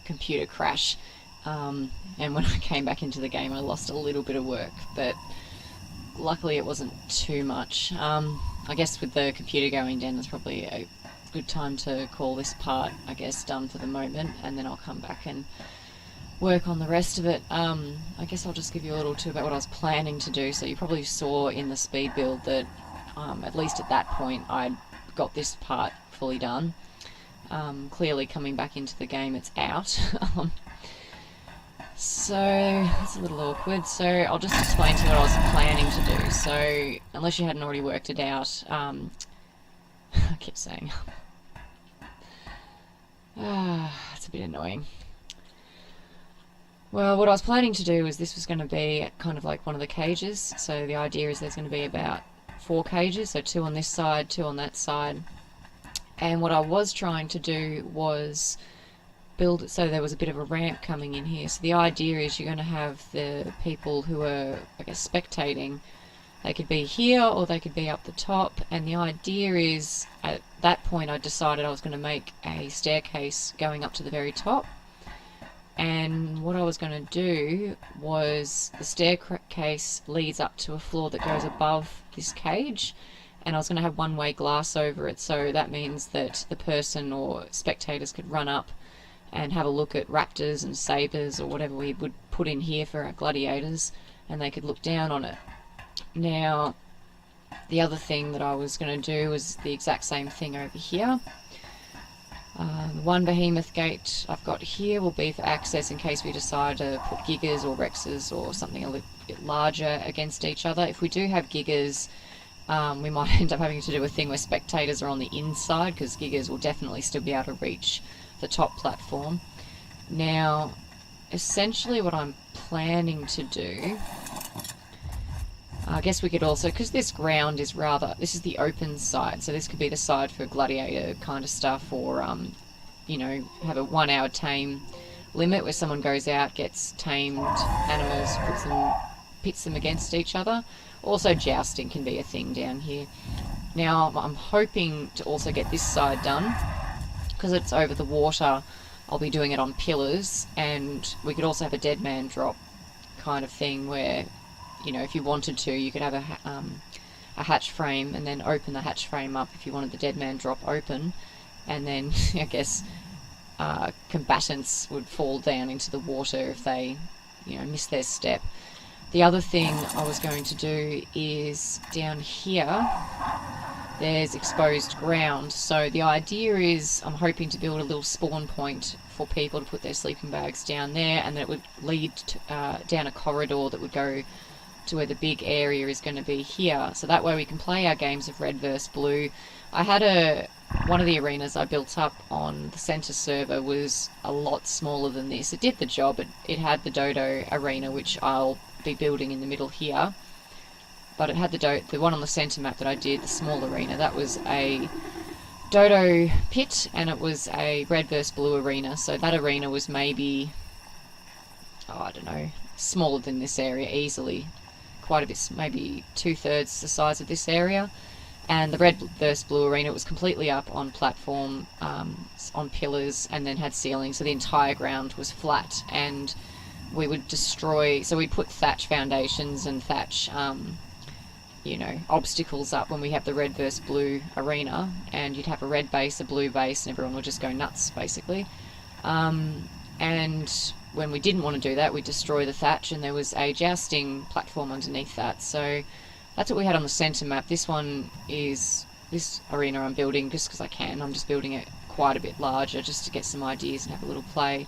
computer crash, and when I came back into the game I lost a little bit of work, but luckily it wasn't too much. I guess with the computer going down it's probably a good time to call this part, I guess, done for the moment, and then I'll come back and work on the rest of it. I guess I'll just give you a little too about what I was planning to do. So you probably saw in the speed build that at least at that point I'd got this part fully done. Clearly coming back into the game it's out. So that's a little awkward, so I'll just explain to you what I was planning to do. So unless you hadn't already worked it out, I keep saying it's a bit annoying. Well, what I was planning to do was this was going to be kind of like one of the cages. So the idea is there's going to be about 4 cages, so 2 on this side, 2 on that side. And what I was trying to do was build it so there was a bit of a ramp coming in here. So the idea is you're going to have the people who are, I guess, spectating. They could be here or they could be up the top, and the idea is at that point I decided I was going to make a staircase going up to the very top. And what I was going to do was the staircase leads up to a floor that goes above this cage, and I was going to have one-way glass over it, so that means that the person or spectators could run up and have a look at raptors and sabers or whatever we would put in here for our gladiators, and they could look down on it. Now, the other thing that I was going to do was the exact same thing over here. One behemoth gate I've got here will be for access in case we decide to put gigas or rexes or something a little bit larger against each other. If we do have gigas, we might end up having to do a thing where spectators are on the inside, because gigas will definitely still be able to reach the top platform. Now, essentially what I'm planning to do, I guess we could also, because this ground is rather, this is the open side, so this could be the side for gladiator kind of stuff, or you know, have a 1 hour tame limit where someone goes out, gets tamed animals, pits them against each other. Also, jousting can be a thing down here. Now, I'm hoping to also get this side done, because it's over the water. I'll be doing it on pillars, and we could also have a dead man drop kind of thing where, you know, if you wanted to, you could have a hatch frame and then open the hatch frame up if you wanted the dead man drop open, and then I guess combatants would fall down into the water if they, you know, miss their step. The other thing I was going to do is down here there's exposed ground, so the idea is I'm hoping to build a little spawn point for people to put their sleeping bags down there, and then it would lead down a corridor that would go to where the big area is going to be here, so that way we can play our games of red versus blue. I had one of the arenas I built up on the center server was a lot smaller than this. It did the job. It had the dodo arena, which I'll be building in the middle here, but it had the one on the center map that I did, the small arena, that was a dodo pit, and it was a red versus blue arena, so that arena was maybe, oh, I don't know, smaller than this area easily, quite a bit, maybe 2/3 the size of this area. And the red versus blue arena was completely up on platform, on pillars, and then had ceilings, so the entire ground was flat, and we would destroy, so we'd put thatch foundations and thatch you know, obstacles up when we have the red versus blue arena, and you'd have a red base, a blue base, and everyone would just go nuts basically. And when we didn't want to do that, we'd destroy the thatch, and there was a jousting platform underneath that. So that's what we had on the center map. This one is this arena I'm building just because I can. I'm just building it quite a bit larger just to get some ideas and have a little play.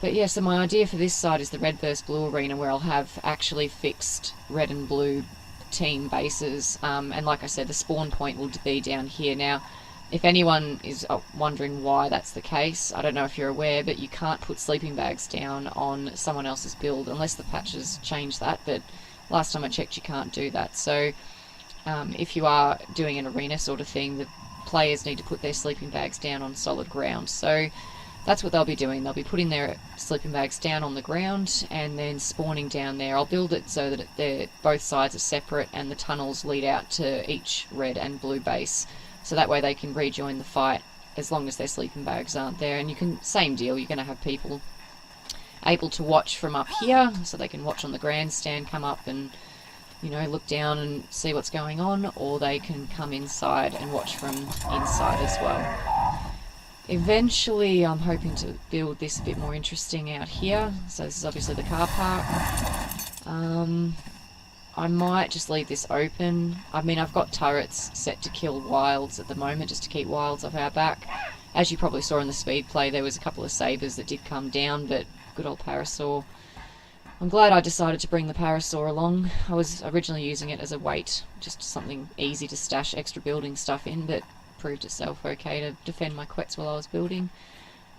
But yeah, so my idea for this side is the red versus blue arena, where I'll have actually fixed red and blue team bases, and like I said, the spawn point will be down here. Now, if anyone is wondering why that's the case, I don't know if you're aware, but you can't put sleeping bags down on someone else's build unless the patches change that, but last time I checked you can't do that. So if you are doing an arena sort of thing, the players need to put their sleeping bags down on solid ground. So that's what they'll be doing. They'll be putting their sleeping bags down on the ground and then spawning down there. I'll build it so that both sides are separate and the tunnels lead out to each red and blue base, so that way they can rejoin the fight as long as their sleeping bags aren't there. And you can, same deal, you're going to have people able to watch from up here, so they can watch on the grandstand, come up and, you know, look down and see what's going on, or they can come inside and watch from inside as well. Eventually I'm hoping to build this a bit more interesting out here. So this is obviously the car park. I might just leave this open. I mean, I've got turrets set to kill wilds at the moment, just to keep wilds off our back. As you probably saw in the speed play, there was a couple of sabres that did come down, but good old parasaur. I'm glad I decided to bring the parasaur along. I was originally using it as a weight, just something easy to stash extra building stuff in, but proved itself okay to defend my quets while I was building.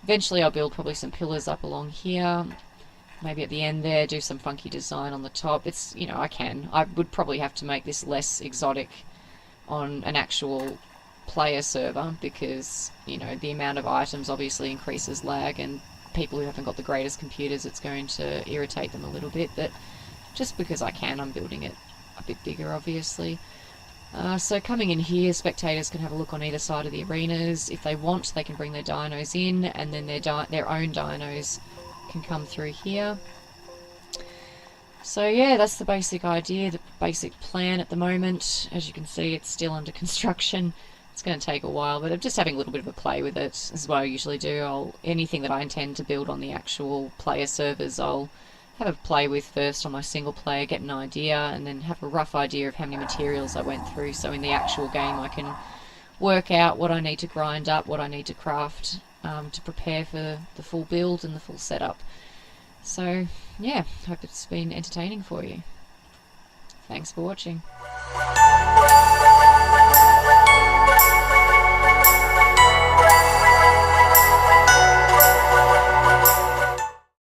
Eventually I'll build probably some pillars up along here, maybe at the end there do some funky design on the top. It's, you know, I would probably have to make this less exotic on an actual player server, because, you know, the amount of items obviously increases lag, and people who haven't got the greatest computers, it's going to irritate them a little bit. But just because I can, I'm building it a bit bigger obviously. So coming in here, spectators can have a look on either side of the arenas. If they want, they can bring their dinos in, and then their own dinos can come through here. So yeah, that's the basic idea, the basic plan at the moment. As you can see, it's still under construction. It's going to take a while, but I'm just having a little bit of a play with it. This is what I usually do. Anything that I intend to build on the actual player servers, I'll have a play with first on my single player, get an idea, and then have a rough idea of how many materials I went through, so in the actual game I can work out what I need to grind up, what I need to craft to prepare for the full build and the full setup. So yeah, hope it's been entertaining for you. Thanks for watching.